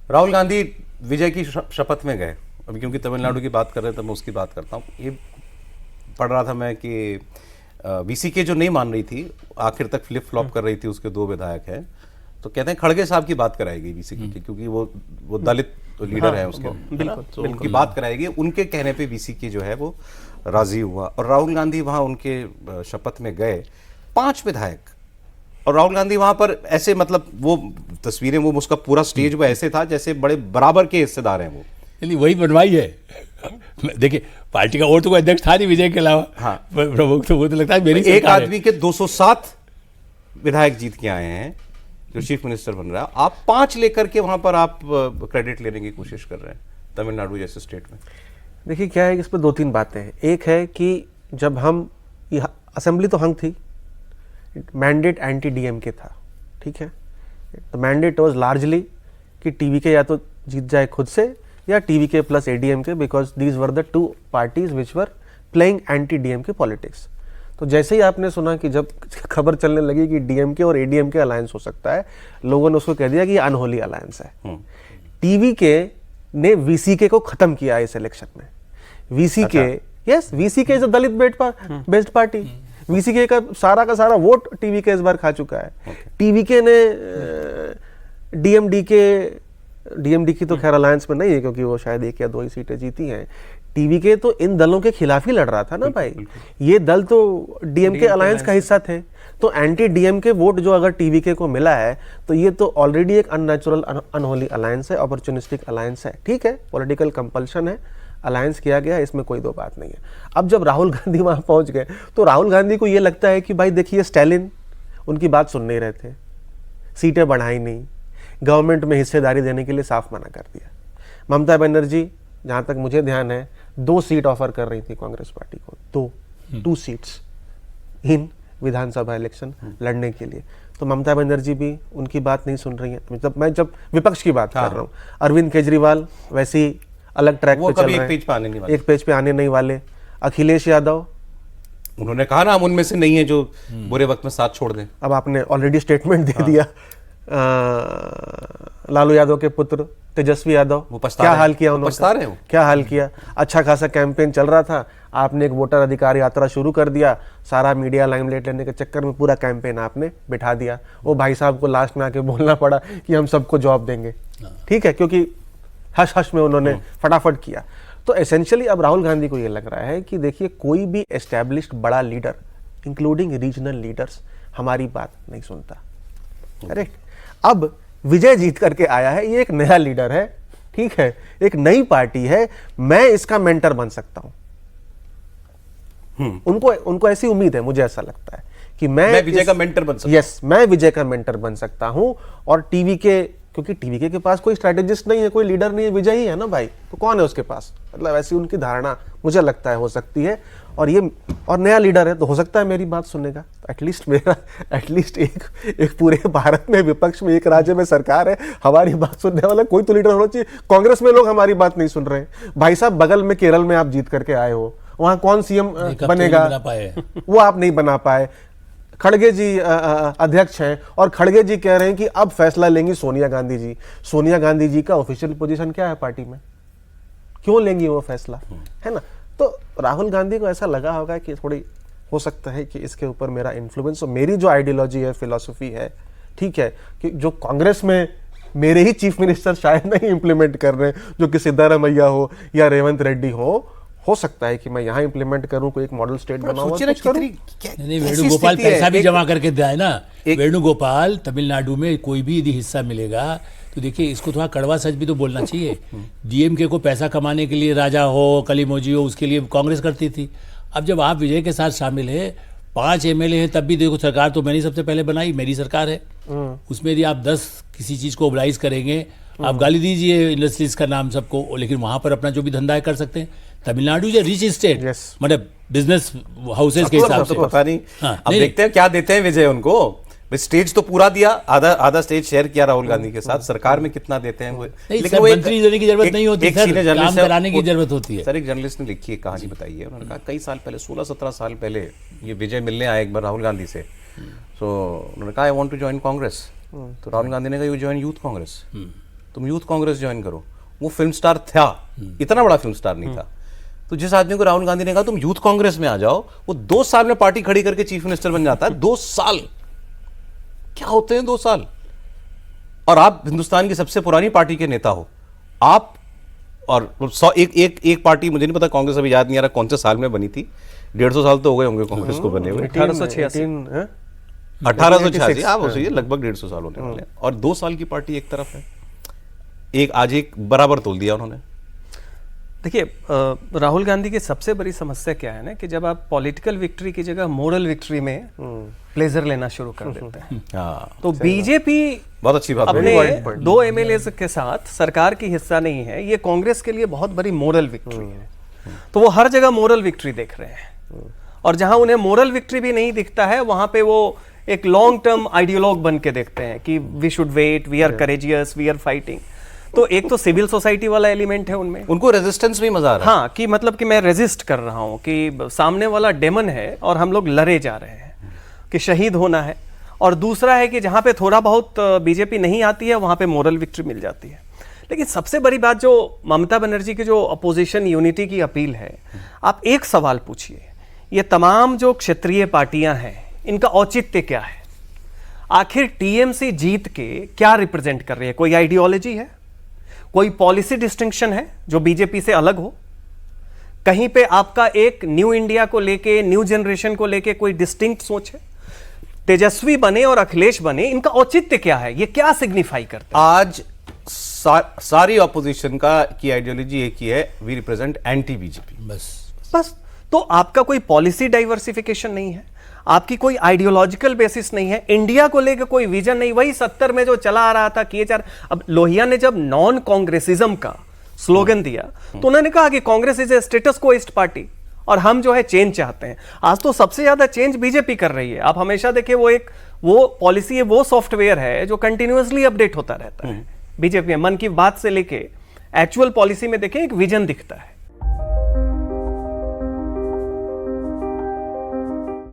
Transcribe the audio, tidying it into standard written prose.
राहुल गांधी विजय की शपथ में गए, अभी क्योंकि तमिलनाडु की बात कर रहे हैं तो मैं उसकी बात करता हूँ। ये पढ़ रहा था मैं कि वीसीके जो नहीं मान रही थी, आखिर तक फ्लिप फ्लॉप कर रही थी, उसके 2 विधायक हैं, तो कहते हैं खड़गे साहब की बात कराएगी वीसीके की, क्योंकि वो दलित लीडर है उसके, बिल्कुल, तो उनकी बात कराएगी। उनके कहने पे वीसीके जो है वो राजी हुआ और राहुल गांधी वहाँ उनके शपथ में गए, 5 विधायक, और राहुल गांधी वहां पर ऐसे, मतलब वो तस्वीरें, वो उसका पूरा स्टेज वो ऐसे था जैसे बड़े बराबर के हिस्सेदार हैं वो। चलिए वही बनवाई है। देखिए पार्टी का और तो कोई अध्यक्ष था नहीं विजय के अलावा। हाँ, प्रमुख तो वो तो लगता है मेरी एक आदमी के 207 विधायक जीत के आए हैं जो चीफ मिनिस्टर बन रहा है, आप 5 लेकर के वहां पर आप क्रेडिट लेने की कोशिश कर रहे हैं तमिलनाडु जैसे स्टेट में। देखिए क्या है, इस पर 2-3 बातें हैं। एक है कि जब हम असेंबली तो हंग थी, मैंडेट एंटी डीएमके था, ठीक है। द मैंडेट वाज लार्जली कि टीवीके या तो जीत जाए खुद से या TVK plus ADMK, because these were the 2 parties which were playing anti DMK politics. तो जैसे ही आपने सुना कि जब खबर चलने लगी कि डीएमके और एडीएमके अलायंस हो सकता है, लोगों ने उसको कह दिया कि अनहोली अलायंस है। टीवीके ने वीसीके को खत्म किया इस इलेक्शन में। VCK, yes, VCK is a Dalit based party. VCK का सारा वोट टीवीके इस बार खा चुका है। टीवीके ने डीएमडी तो खैर अलायंस में नहीं है क्योंकि वो शायद 1 या 2 ही सीटें जीती हैं। टीवीके तो इन दलों के खिलाफ ही लड़ रहा था ना भाई। ये दल तो डीएमके अलायंस का हिस्सा थे, तो एंटी डीएमके वोट जो अगर टीवीके को मिला है तो ये तो ऑलरेडी एक अननेचुरल अनहोली अलायंस है, अपॉर्चुनिस्टिक अलायंस है, ठीक है, पॉलिटिकल कंपल्शन है, अलायंस किया गया, इसमें कोई 2 बात नहीं है। अब जब राहुल गांधी वहां पहुंच गए तो राहुल गांधी को ये लगता है कि भाई देखिए स्टालिन उनकी बात सुन नहीं रहे थे, सीटें बढ़ाई नहीं, गवर्नमेंट में हिस्सेदारी देने के लिए साफ मना कर दिया। ममता बनर्जी, जहां तक मुझे ध्यान है, 2 सीट ऑफर कर रही थी कांग्रेस पार्टी को, 2 सीट्स इन विधानसभा इलेक्शन लड़ने के लिए। तो ममता बनर्जी भी उनकी बात नहीं सुन रही है। मतलब मैं जब विपक्ष की बात कर रहा हूँ, अरविंद केजरीवाल वैसे ही अलग ट्रैक पे चल रहे हैं, एक पेज पे आने नहीं वाले। अखिलेश यादव, उन्होंने कहा ना हम उनमें से नहीं है जो बुरे वक्त में साथ छोड़ दें। अब आपने ऑलरेडी स्टेटमेंट दे दिया। लालू यादव के पुत्र तेजस्वी यादव, वो पछता क्या रहे हाल किया हैं, उन्होंने, पछता रहे हैं। क्या हाल किया। अच्छा खासा कैंपेन चल रहा था, आपने एक वोटर अधिकार यात्रा शुरू कर दिया, सारा मीडिया लाइमलाइट लेने के चक्कर में पूरा कैंपेन आपने बिठा दिया। वो भाई साहब को लास्ट में आके बोलना पड़ा कि हम सबको जॉब देंगे, ठीक है, क्योंकि हश हश में उन्होंने फटाफट किया। तो एसेंशियली अब राहुल गांधी को ये लग रहा है कि देखिए कोई भी एस्टैब्लिश्ड बड़ा लीडर इंक्लूडिंग रीजनल लीडर्स हमारी बात नहीं सुनता, करेक्ट। अब विजय जीत करके आया है, ये एक नया लीडर है, ठीक है, एक नई पार्टी है, मैं इसका मेंटर बन सकता हूं। उनको ऐसी उम्मीद है, मुझे ऐसा लगता है कि मैं विजय का मेंटर बन सकता हूं। यस, मैं विजय का मेंटर बन सकता हूं। और टीवीके, क्योंकि टीवीके के पास कोई स्ट्रेटेजिस्ट नहीं है, कोई लीडर नहीं है, विजय ही है ना भाई, तो कौन है उसके पास, मतलब ऐसी उनकी धारणा मुझे लगता है हो सकती है। और ये और नया लीडर है तो हो सकता है मेरी बात सुनेगा। तो एटलीस्ट एक पूरे भारत में विपक्ष में एक राज्य में सरकार है, हमारी बात सुनने वाला कोई तो लीडर होना चाहिए। कांग्रेस में लोग हमारी बात नहीं सुन रहे हैं भाई साहब। बगल में केरल में आप जीत करके आए हो, वहां कौन सीएम बनेगा, वो आप नहीं बना पाए। खड़गे जी अध्यक्ष हैं और खड़गे जी कह रहे हैं कि अब फैसला लेंगी सोनिया गांधी जी। सोनिया गांधी जी का ऑफिशियल पोजीशन क्या है पार्टी में, क्यों लेंगी वो फैसला, है ना। तो राहुल गांधी को ऐसा लगा होगा कि थोड़ी हो सकता है कि इसके ऊपर मेरा इन्फ्लुएंस और मेरी जो आइडियोलॉजी है, फिलॉसफी है, ठीक है, कि जो कांग्रेस में मेरे ही चीफ मिनिस्टर शायद नहीं इंप्लीमेंट कर रहे हैं, जो कि सिद्धारमैया हो या रेवंत रेड्डी हो सकता है कि मैं यहाँ इंप्लीमेंट करूं, कोई एक मॉडल स्टेट बनाऊं। नहीं, वेणुगोपाल पैसा भी जमा करके दिया है ना। वेणुगोपाल तमिलनाडु में कोई भी यदि हिस्सा मिलेगा तो देखिए इसको थोड़ा कड़वा सच भी तो बोलना चाहिए। डीएमके को पैसा कमाने के लिए राजा हो, कलीमोजी हो, उसके लिए कांग्रेस करती थी। अब जब आप विजय के साथ शामिल है, 5 एमएलए हैं, तब भी देखो सरकार तो मैंने सबसे पहले बनाई, मेरी सरकार है। उसमें यदि आप 10 किसी चीज को ओबलाइज करेंगे, आप गाली दीजिए इंडस्ट्रीज का नाम सबको, लेकिन वहां पर अपना जो भी धंधा है कर सकते हैं। तमिलनाडु इज रिच स्टेट, मतलब बिजनेस हाउसेज के हिसाब से पता नहीं। अब देखते हैं क्या देते हैं विजय उनको। स्टेज तो पूरा दिया, आधा स्टेज शेयर किया राहुल गांधी के साथ, सरकार में कितना देते हैं वो, लेकिन मंत्री देने की जरूरत नहीं होती, काम कराने की जरूरत होती है। सर एक जर्नलिस्ट ने लिखी है कहानी बताई है, उन्होंने कहा कई साल पहले 16-17 साल पहले ये विजय मिलने आए एक बार राहुल गांधी से, तो उन्होंने कहा I want to join Congress, तो राहुल गांधी ने कहा यू ज्वाइन यूथ कांग्रेस, तुम यूथ कांग्रेस ज्वाइन करो। वो फिल्म स्टार था, इतना बड़ा फिल्म स्टार नहीं था। तो जिस आदमी को राहुल गांधी ने कहा तुम यूथ कांग्रेस में आ जाओ, वो 2 साल में पार्टी खड़ी करके चीफ मिनिस्टर बन जाता है। 2 साल क्या होते हैं 2 साल? और आप हिंदुस्तान की सबसे पुरानी पार्टी के नेता हो आप, और एक पार्टी, मुझे नहीं पता कांग्रेस, अभी याद नहीं आ रहा कौन से साल में बनी थी, 150 साल तो हो गए होंगे कांग्रेस को बने हुए, 1886। आप सोचिए लगभग 150 साल होने वाले हैं, और 2 साल की पार्टी एक तरफ है, आज एक बराबर तोल दिया उन्होंने। देखिए, राहुल गांधी की सबसे बड़ी समस्या क्या है ना, कि जब आप पॉलिटिकल विक्ट्री की जगह मोरल विक्ट्री में प्लेजर लेना शुरू कर देते हैं। तो बीजेपी बहुत अच्छी बात अपने 2 एमएलए के साथ सरकार की हिस्सा नहीं है, ये कांग्रेस के लिए बहुत बड़ी मोरल विक्ट्री है। तो वो हर जगह मोरल विक्ट्री देख रहे हैं, और जहां उन्हें मोरल विक्ट्री भी नहीं दिखता है, वहां पे वो एक लॉन्ग टर्म आइडियोलॉग बन के देखते हैं कि we should wait, we are courageous, we are fighting. तो एक तो सिविल सोसाइटी वाला एलिमेंट है उनमें, उनको रेजिस्टेंस भी मजा आ रहा है। हाँ, कि मतलब कि मैं रेजिस्ट कर रहा हूँ, कि सामने वाला डेमन है और हम लोग लड़े जा रहे हैं, कि शहीद होना है। और दूसरा है कि जहाँ पे थोड़ा बहुत बीजेपी नहीं आती है, वहाँ पे मोरल विक्ट्री मिल जाती है। लेकिन सबसे बड़ी बात जो ममता बनर्जी की जो अपोजिशन यूनिटी की अपील है, आप एक सवाल पूछिए, ये तमाम जो क्षेत्रीय पार्टियां हैं, इनका औचित्य क्या है? आखिर टीएमसी जीत के क्या रिप्रेजेंट कर रही है? कोई आइडियोलॉजी है? कोई पॉलिसी डिस्टिंक्शन है जो बीजेपी से अलग हो? कहीं पे आपका एक न्यू इंडिया को लेके, न्यू जनरेशन को लेके कोई डिस्टिंक्ट सोच है? तेजस्वी बने और अखिलेश बने, इनका औचित्य क्या है? ये क्या सिग्निफाई करता है? आज सारी ऑपोजिशन की आइडियोलॉजी एक ही है, वी रिप्रेजेंट एंटी बीजेपी। बस। तो आपका कोई पॉलिसी डाइवर्सिफिकेशन नहीं है, आपकी कोई आइडियोलॉजिकल बेसिस नहीं है, इंडिया को लेकर कोई विजन नहीं। वही 70 में जो चला आ रहा था, किए जा रहा। अब लोहिया ने जब नॉन कांग्रेसिज्म का स्लोगन दिया, तो उन्होंने कहा कि Congress is a status quoist party और हम जो है चेंज चाहते हैं। आज तो सबसे ज्यादा चेंज बीजेपी कर रही है। आप हमेशा देखिए, वो पॉलिसी है, वो सॉफ्टवेयर है जो कंटिन्यूअसली अपडेट होता रहता है बीजेपी में। मन की बात से लेके एक्चुअल पॉलिसी में देखें, एक विजन दिखता है।